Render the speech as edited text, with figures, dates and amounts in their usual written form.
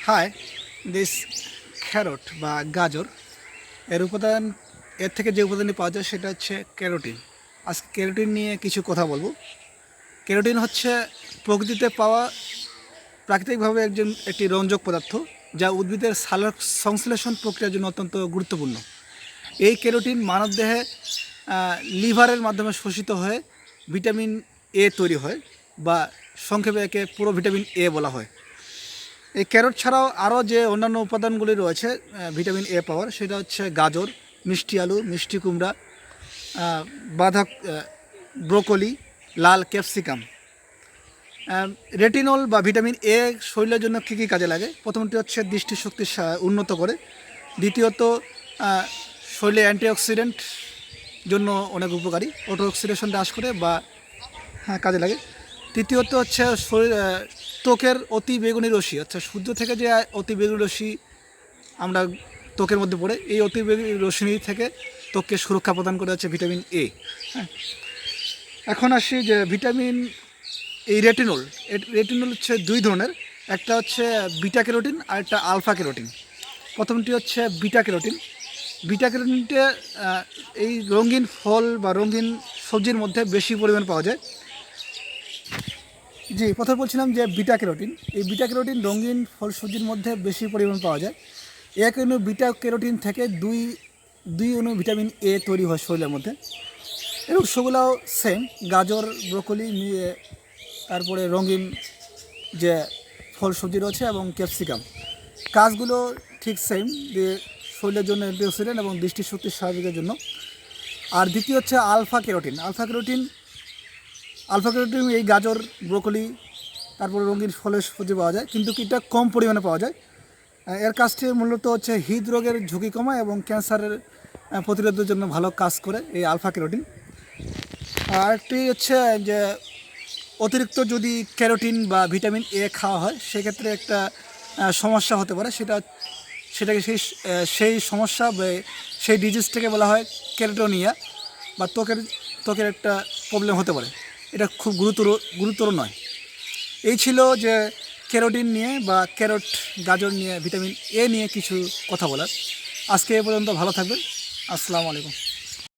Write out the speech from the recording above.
Hi this carrot বা গাজর এর থেকে যে উপাদানটি পাওয়া যায় সেটা হচ্ছে ক্যারোটিন। আজকে ক্যারোটিন নিয়ে কিছু কথা বলবো। ক্যারোটিন হচ্ছে প্রকৃতিতে পাওয়া প্রাকৃতিকভাবে একটি রঞ্জক পদার্থ, যা উদ্ভিদের সালোক সংশ্লেষণ প্রক্রিয়ার জন্য অত্যন্ত গুরুত্বপূর্ণ। এই ক্যারোটিন মানবদেহে লিভারের মাধ্যমে শোষিত হয়ে ভিটামিন এ তৈরি হয়, বা সংক্ষেপে একে পুরো ভিটামিন এ বলা হয়। এই ক্যারট ছাড়াও আরও যে অন্যান্য উপাদানগুলি রয়েছে ভিটামিন এ পাওয়ার, সেটা হচ্ছে গাজর, মিষ্টি আলু, মিষ্টি কুমড়া, বাঁধা ব্রোকলি, লাল ক্যাপসিকাম। রেটিনল বা ভিটামিন এ শরীরের জন্য কী কী কাজে লাগে? প্রথমটি হচ্ছে দৃষ্টিশক্তি উন্নত করে। দ্বিতীয়ত শরীরে অ্যান্টিঅক্সিডেন্ট জন্য অনেক উপকারী, অটো অক্সিডেশন হ্রাস করে বা কাজে লাগে। তৃতীয়ত হচ্ছে ত্বকের অতি বেগুনি রশ্মি, অর্থাৎ সূর্য থেকে যে অতি বেগুনি রশ্মি আমরা ত্বকের মধ্যে পড়ে, এই অতি বেগুনি রশ্মি থেকে ত্বককে সুরক্ষা প্রদান করে হচ্ছে ভিটামিন এ। এখন আসি যে ভিটামিন এই রেটিনল হচ্ছে দুই ধরনের, একটা হচ্ছে বিটা ক্যারোটিন আর একটা আলফা ক্যারোটিন। প্রথমটি হচ্ছে বিটা ক্যারোটিন। বিটা ক্যারোটিনটা এই রঙিন ফল বা রঙিন সবজির মধ্যে বেশি পরিমাণ পাওয়া যায়। জি, প্রথমে বলছিলাম যে বিটা ক্যারোটিন, এই বিটা ক্যারোটিন রঙিন ফল সবজির মধ্যে বেশি পরিমাণ পাওয়া যায়। এক অণু বিটা ক্যারোটিন থেকে দুই অণু ভিটামিন এ তৈরি হয় শরীরের মধ্যে। এর উৎসগুলোও সেম, গাজর, ব্রোকলি, তারপরে রঙিন যে ফল সবজি রয়েছে এবং ক্যাপসিকাম। কাজগুলো ঠিক সেম, যে শরীরের জন্য অ্যান্টিঅক্সিডেন্ট এবং দৃষ্টিশক্তি স্বাভাবিকের জন্য। আর দ্বিতীয় হচ্ছে আলফা ক্যারোটিন। এই গাজর, ব্রোকলি, তারপরে রঙিন ফলের সবজি পাওয়া যায়, কিন্তু এটা কম পরিমাণে পাওয়া যায়। এর কাজটি মূলত হচ্ছে হৃদরোগের ঝুঁকি কমায় এবং ক্যান্সারের প্রতিরোধের জন্য ভালো কাজ করে এই আলফা ক্যারোটিন। আরেকটি হচ্ছে যে অতিরিক্ত যদি ক্যারোটিন বা ভিটামিন এ খাওয়া হয়, সেক্ষেত্রে একটা সমস্যা হতে পারে। সেটাকে সেই সমস্যা বা সেই ডিজিজটাকে বলা হয় ক্যারোটোনিয়া, বা ত্বকের একটা প্রবলেম হতে পারে। এটা খুব গুরুতর নয়। এই ছিল যে ক্যারোটিন নিয়ে বা ক্যারট, গাজর নিয়ে, ভিটামিন এ নিয়ে কিছু কথা বলার। আজকে এ পর্যন্ত, ভালো থাকবেন। আসসালামু আলাইকুম।